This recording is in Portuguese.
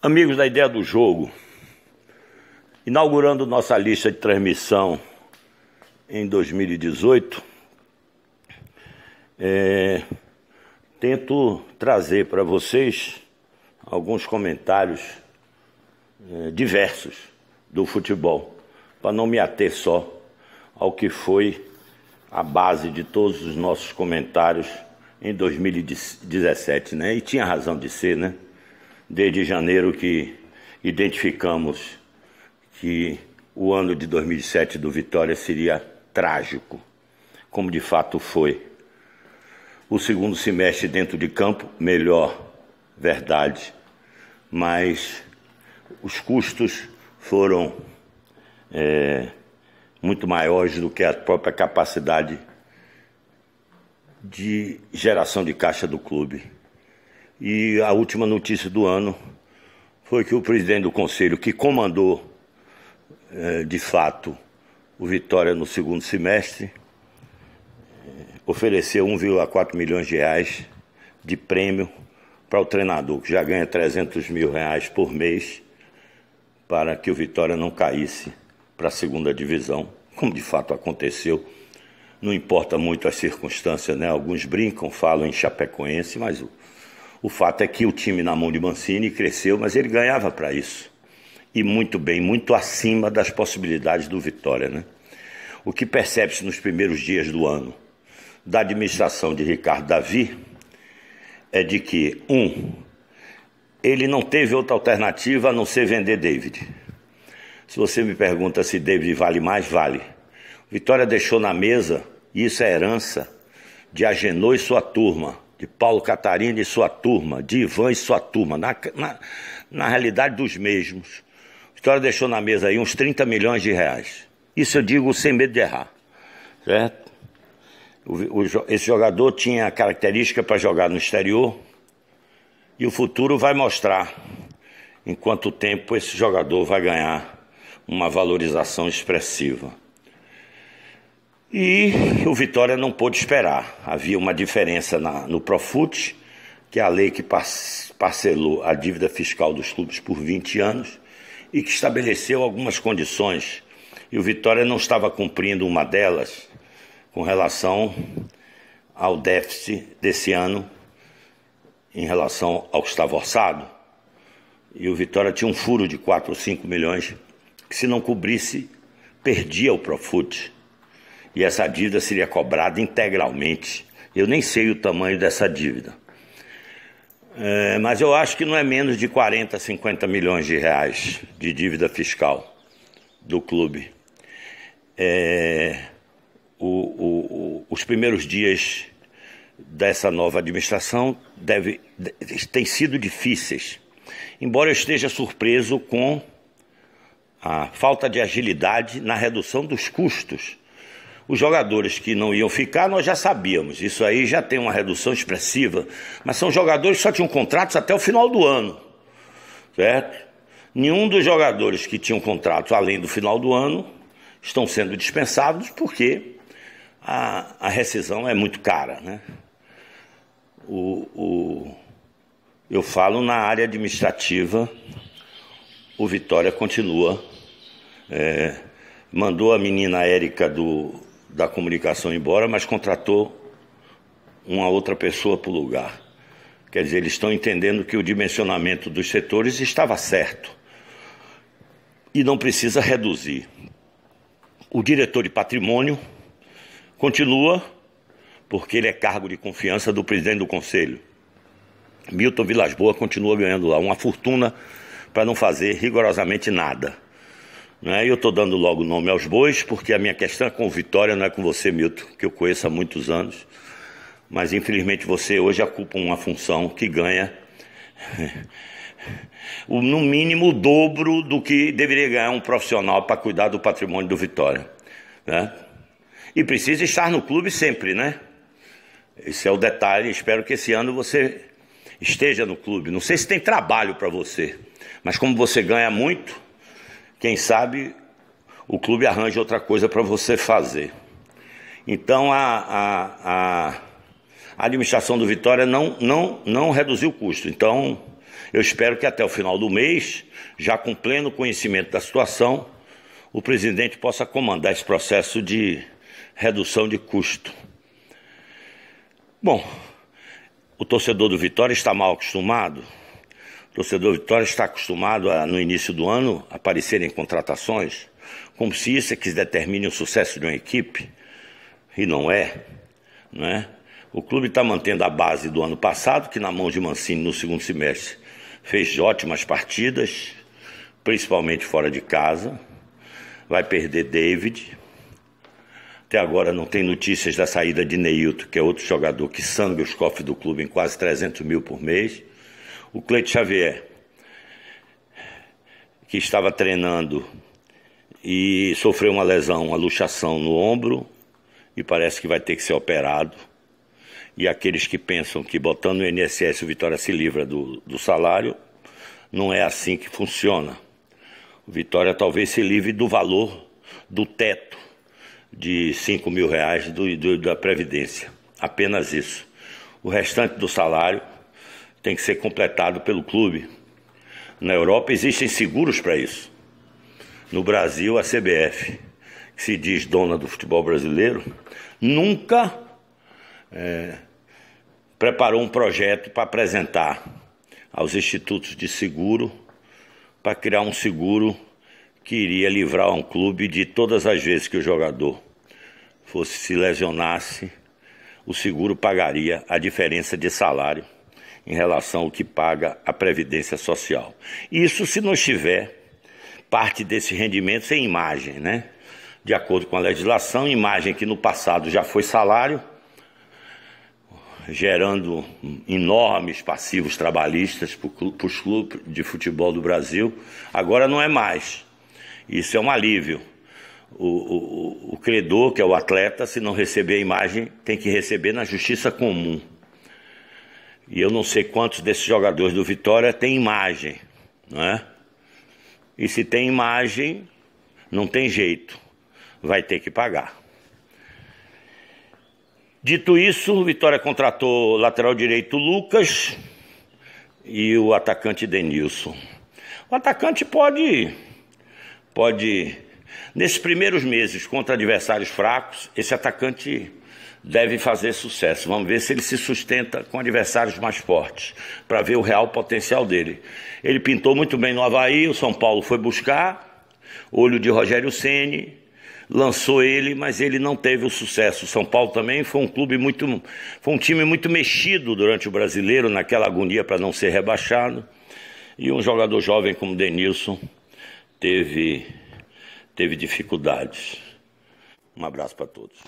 Amigos da Ideia do Jogo, inaugurando nossa lista de transmissão em 2018, tento trazer para vocês alguns comentários diversos do futebol, para não me ater só ao que foi a base de todos os nossos comentários em 2017, né? E tinha razão de ser, né? Desde janeiro que identificamos que o ano de 2007 do Vitória seria trágico, como de fato foi. O segundo semestre dentro de campo, melhor, verdade, mas os custos foram muito maiores do que a própria capacidade de geração de caixa do clube. E a última notícia do ano foi que o presidente do conselho, que comandou de fato o Vitória no segundo semestre, ofereceu 1,4 milhões de reais de prêmio para o treinador, que já ganha 300 mil reais por mês, para que o Vitória não caísse para a segunda divisão, como de fato aconteceu. Não importa muito as circunstâncias, né? Alguns brincam, falam em Chapecoense, mas o fato é que o time na mão de Mancini cresceu, mas ele ganhava para isso. E muito bem, muito acima das possibilidades do Vitória, né? O que percebe-se nos primeiros dias do ano da administração de Ricardo Davi é de que, ele não teve outra alternativa a não ser vender David. Se você me pergunta se David vale mais, vale. Vitória deixou na mesa, e isso é herança, de Agenor e sua turma, de Paulo Catarina e sua turma, de Ivan e sua turma, na realidade dos mesmos. Vitória deixou na mesa aí uns 30 milhões de reais. Isso eu digo sem medo de errar, certo? Esse jogador tinha característica para jogar no exterior, e o futuro vai mostrar em quanto tempo esse jogador vai ganhar uma valorização expressiva. E o Vitória não pôde esperar. Havia uma diferença no Profut, que é a lei que parcelou a dívida fiscal dos clubes por 20 anos e que estabeleceu algumas condições. E o Vitória não estava cumprindo uma delas com relação ao déficit desse ano, em relação ao que estava orçado. E o Vitória tinha um furo de 4 ou 5 milhões, que se não cobrisse, perdia o Profut. E essa dívida seria cobrada integralmente. Eu nem sei o tamanho dessa dívida. Mas eu acho que não é menos de 40, 50 milhões de reais de dívida fiscal do clube. Os primeiros dias dessa nova administração têm sido difíceis. Embora eu esteja surpreso com a falta de agilidade na redução dos custos. Os jogadores que não iam ficar, nós já sabíamos. Isso aí já tem uma redução expressiva. Mas são jogadores que só tinham contratos até o final do ano, certo? Nenhum dos jogadores que tinham contratos além do final do ano estão sendo dispensados porque a rescisão é muito cara, né? Eu falo na área administrativa, o Vitória continua. Mandou a menina Érica da comunicação embora, mas contratou uma outra pessoa para o lugar. Quer dizer, eles estão entendendo que o dimensionamento dos setores estava certo e não precisa reduzir. O diretor de patrimônio continua, porque ele é cargo de confiança do presidente do conselho. Milton Vilas Boas continua ganhando lá uma fortuna para não fazer rigorosamente nada. E eu estou dando logo o nome aos bois, porque a minha questão é com o Vitória, não é com você, Milton, que eu conheço há muitos anos. Mas infelizmente você hoje ocupa uma função que ganha no mínimo o dobro do que deveria ganhar um profissional para cuidar do patrimônio do Vitória, né? E precisa estar no clube sempre, né? Esse é o detalhe. Espero que esse ano você esteja no clube. Não sei se tem trabalho para você, mas como você ganha muito, quem sabe o clube arranja outra coisa para você fazer. Então a administração do Vitória não reduziu o custo. Então Eu espero que até o final do mês, já com pleno conhecimento da situação, o presidente possa comandar esse processo de redução de custo. Bom, o torcedor do Vitória está mal acostumado. O torcedor do Vitória está acostumado a, no início do ano, aparecer em contratações, como se isso é que determine o sucesso de uma equipe, e não é, não é? O clube está mantendo a base do ano passado, que na mão de Mancini no segundo semestre fez ótimas partidas, principalmente fora de casa. Vai perder David. Até agora não tem notícias da saída de Neilton, que é outro jogador que sangra os cofres do clube em quase 300 mil por mês. O Cleito Xavier, que estava treinando e sofreu uma lesão, uma luxação no ombro, e parece que vai ter que ser operado. E aqueles que pensam que botando no INSS o Vitória se livra do salário, não é assim que funciona. O Vitória talvez se livre do valor do teto de R$5 mil da Previdência. Apenas isso. O restante do salário tem que ser completado pelo clube. Na Europa existem seguros para isso. No Brasil, a CBF, que se diz dona do futebol brasileiro, nunca preparou um projeto para apresentar aos institutos de seguro, para criar um seguro que iria livrar um clube de todas as vezes que o jogador se lesionasse, o seguro pagaria a diferença de salário em relação ao que paga a Previdência Social. Isso se não estiver parte desse rendimento sem imagem, né? De acordo com a legislação, imagem que no passado já foi salário, gerando enormes passivos trabalhistas para os clubes de futebol do Brasil, agora não é mais. Isso é um alívio. O credor, que é o atleta, se não receber a imagem, tem que receber na justiça comum. E eu não sei quantos desses jogadores do Vitória têm imagem, não é? E se tem imagem, não tem jeito, vai ter que pagar. Dito isso, o Vitória contratou o lateral direito Lucas e o atacante Denilson. O atacante pode, nesses primeiros meses contra adversários fracos, esse atacante deve fazer sucesso. Vamos ver se ele se sustenta com adversários mais fortes, para ver o real potencial dele. Ele pintou muito bem no Avaí, o São Paulo foi buscar, olho de Rogério Ceni, lançou ele, mas ele não teve o sucesso. O São Paulo também foi um time muito mexido durante o Brasileiro, naquela agonia para não ser rebaixado. E um jogador jovem como Denilson teve dificuldades. Um abraço para todos.